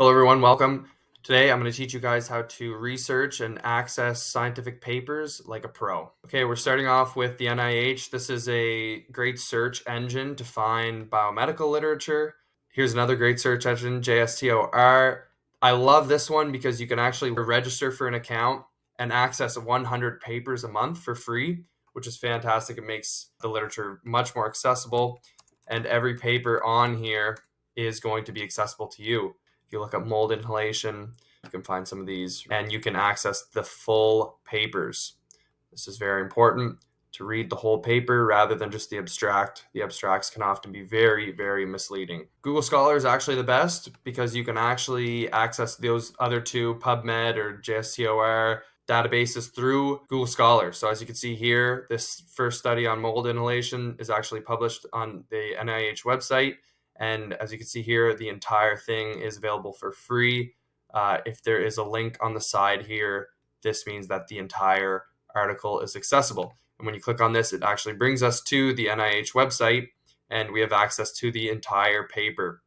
Hello everyone, welcome. Today I'm going to teach you guys how to research and access scientific papers like a pro. Okay, we're starting off with the NIH. This is a great search engine to find biomedical literature. Here's another great search engine, JSTOR. I love this one because you can actually register for an account and access 100 papers a month for free, which is fantastic. It makes the literature much more accessible, and every paper on here is going to be accessible to you. If you look up mold inhalation, you can find some of these, and you can access the full papers. This is very important to read the whole paper rather than just the abstract. The abstracts can often be very, very misleading. Google Scholar is actually the best because you can actually access those other two, PubMed or JSTOR, databases through Google Scholar. So as you can see here, this first study on mold inhalation is actually published on the NIH website. And as you can see here, the entire thing is available for free. If there is a link on the side here, this means that the entire article is accessible. And when you click on this, it actually brings us to the NIH website, and we have access to the entire paper.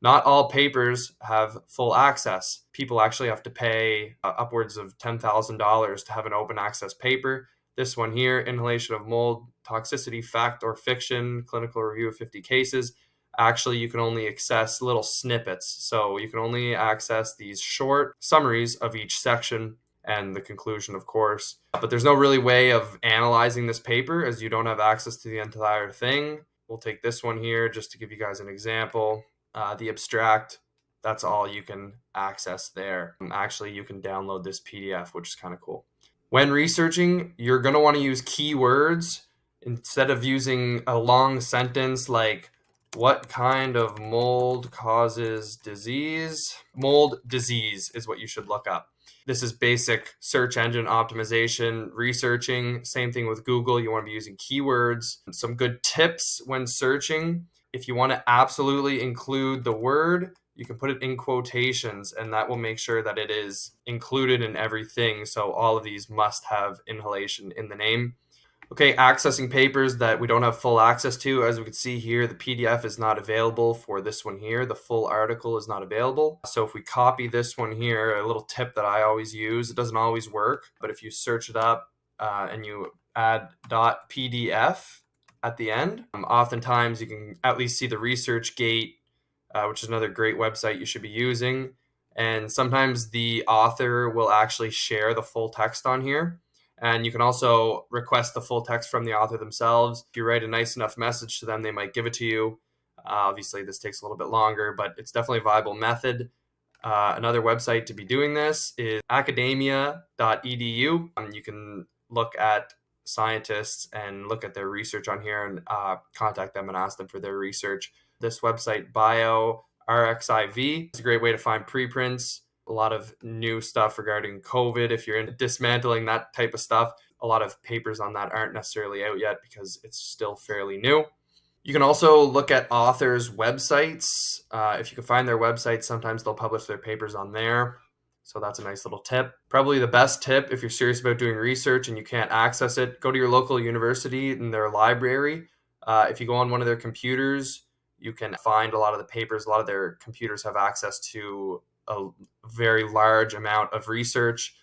Not all papers have full access. People actually have to pay upwards of $10,000 to have an open access paper. This one here, Inhalation of Mold Toxicity, Fact or Fiction, Clinical Review of 50 Cases. Actually, you can only access little snippets. So you can only access these short summaries of each section and the conclusion, of course. But there's no really way of analyzing this paper as you don't have access to the entire thing. We'll take this one here just to give you guys an example. The abstract, that's all you can access there. Actually, you can download this PDF, which is kind of cool. When researching, you're going to want to use keywords instead of using a long sentence like, what kind of mold causes disease? Mold disease is what you should look up. This is basic search engine optimization, researching. Same thing with Google. You want to be using keywords. Some good tips when searching. If you want to absolutely include the word, you can put it in quotations, and that will make sure that it is included in everything. So all of these must have inhalation in the name. Okay, accessing papers that we don't have full access to. As we can see here, the PDF is not available for this one here. The full article is not available. So if we copy this one here, a little tip that I always use, it doesn't always work, but if you search it up and you add .pdf at the end, oftentimes you can at least see the ResearchGate, which is another great website you should be using. And sometimes the author will actually share the full text on here. And you can also request the full text from the author themselves. If you write a nice enough message to them, they might give it to you. Obviously, this takes a little bit longer, but it's definitely a viable method. Another website to be doing this is academia.edu. You can look at scientists and look at their research on here and contact them and ask them for their research. This website, beyondterrain.eth, is a great way to find preprints. A lot of new stuff regarding COVID. If you're into dismantling that type of stuff, a lot of papers on that aren't necessarily out yet because it's still fairly new. You can also look at authors' websites. If you can find their websites, sometimes they'll publish their papers on there. So that's a nice little tip. Probably the best tip if you're serious about doing research and you can't access it, go to your local university in their library. If you go on one of their computers, you can find a lot of the papers. A lot of their computers have access to a very large amount of research.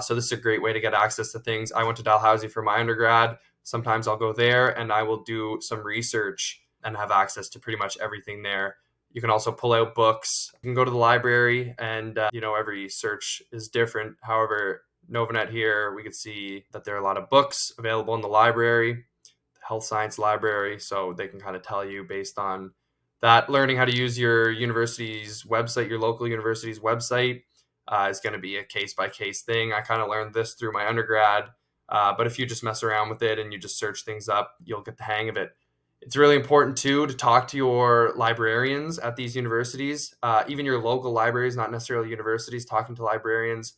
So this is a great way to get access to things. I went to Dalhousie for my undergrad. Sometimes I'll go there and I will do some research and have access to pretty much everything there. You can also pull out books. You can go to the library and, every search is different. However, Novanet here, we could see that there are a lot of books available in the library, the health science library. So they can kind of tell you based on that. Learning how to use your university's website, your local university's website, is going to be a case-by-case thing. I kind of learned this through my undergrad, but if you just mess around with it and you just search things up, you'll get the hang of it. It's really important, too, to talk to your librarians at these universities, even your local libraries, not necessarily universities, talking to librarians.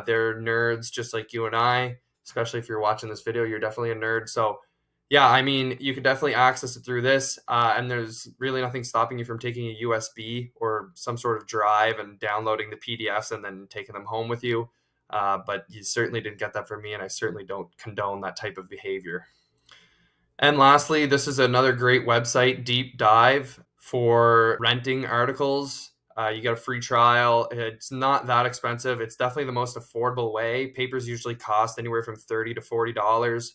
They're nerds just like you and I, especially if you're watching this video, you're definitely a nerd. So yeah, I mean, you can definitely access it through this, and there's really nothing stopping you from taking a USB or some sort of drive and downloading the PDFs and then taking them home with you. But you certainly didn't get that from me, and I certainly don't condone that type of behavior. And lastly, this is another great website, DeepDyve, for renting articles. You get a free trial. It's not that expensive. It's definitely the most affordable way. Papers usually cost anywhere from $30 to $40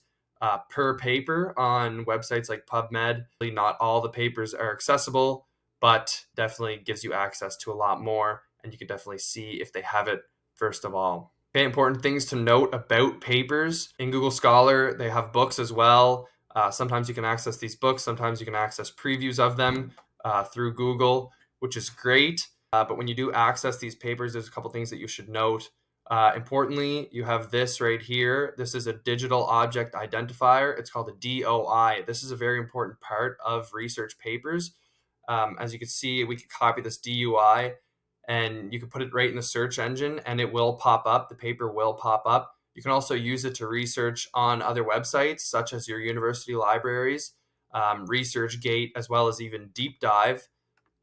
per paper on websites like PubMed. Not all the papers are accessible, but definitely gives you access to a lot more, and you can definitely see if they have it first of all. Okay, important things to note about papers. In Google Scholar, they have books as well. Sometimes you can access these books. Sometimes you can access previews of them through Google, which is great. But when you do access these papers, there's a couple things that you should note. Importantly, you have this right here. This is a digital object identifier. It's called a DOI. This is a very important part of research papers. As you can see, we could copy this DUI and you can put it right in the search engine and it will pop up. The paper will pop up. You can also use it to research on other websites, such as your university libraries, ResearchGate, as well as even DeepDyve.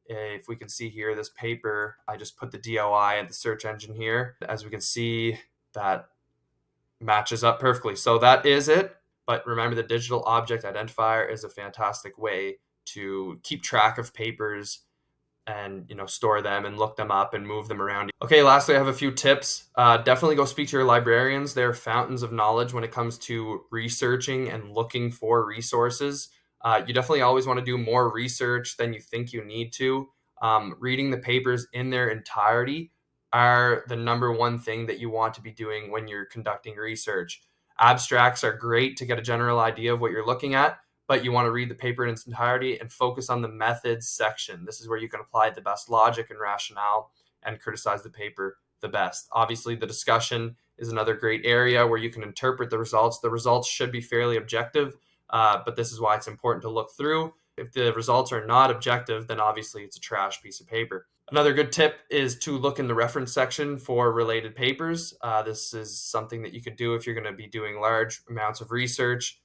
If we can see here, this paper, I just put the DOI in the search engine here. As we can see, that matches up perfectly. So that is it. But remember, the digital object identifier is a fantastic way to keep track of papers and store them and look them up and move them around. Okay, lastly, I have a few tips. Definitely go speak to your librarians. They're fountains of knowledge when it comes to researching and looking for resources. You definitely always want to do more research than you think you need to. Reading the papers in their entirety are the number one thing that you want to be doing when you're conducting research. Abstracts are great to get a general idea of what you're looking at, but you want to read the paper in its entirety and focus on the methods section. This is where you can apply the best logic and rationale and criticize the paper the best. Obviously, the discussion is another great area where you can interpret the results. The results should be fairly objective, but this is why it's important to look through. If the results are not objective, then obviously it's a trash piece of paper. Another good tip is to look in the reference section for related papers. This is something that you could do if you're going to be doing large amounts of research.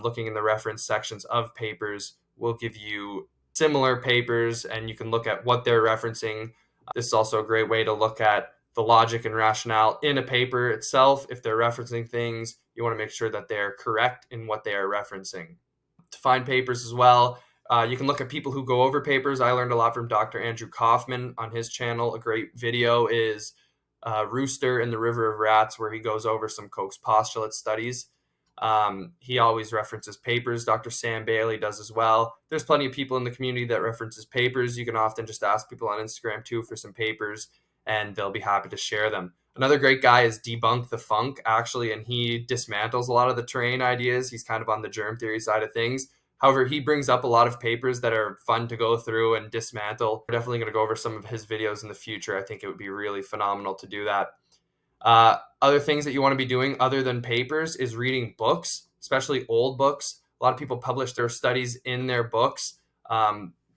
Looking in the reference sections of papers will give you similar papers, and you can look at what they're referencing. This is also a great way to look at the logic and rationale in a paper itself. If they're referencing things, you want to make sure that they're correct in what they are referencing. To find papers as well, you can look at people who go over papers. I learned a lot from Dr. Andrew Kaufman on his channel. A great video is Rooster in the River of Rats, where he goes over some Koch's postulate studies. He always references papers. Dr. Sam Bailey does as well. There's plenty of people in the community that references papers. You can often just ask people on Instagram too for some papers, and they'll be happy to share them. Another great guy is Debunk the Funk, actually, and he dismantles a lot of the terrain ideas. He's kind of on the germ theory side of things. However, he brings up a lot of papers that are fun to go through and dismantle. We're definitely going to go over some of his videos in the future. I think it would be really phenomenal to do that. Other things that you want to be doing other than papers is reading books, especially old books. A lot of people publish their studies in their books.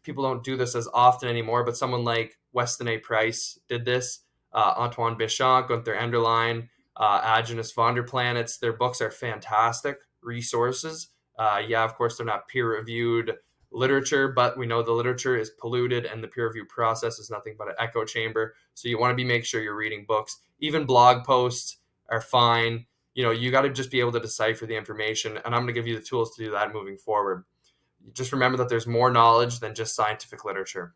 People don't do this as often anymore, but someone like Weston A. Price did this. Antoine Béchamp, Gunther Enderlein, Agnes von der Planets. Their books are fantastic resources. Of course, they're not peer-reviewed literature, but we know the literature is polluted and the peer review process is nothing but an echo chamber. So you want to make sure you're reading books. Even blog posts are fine. You got to just be able to decipher the information, and I'm going to give you the tools to do that moving forward. Just remember that there's more knowledge than just scientific literature.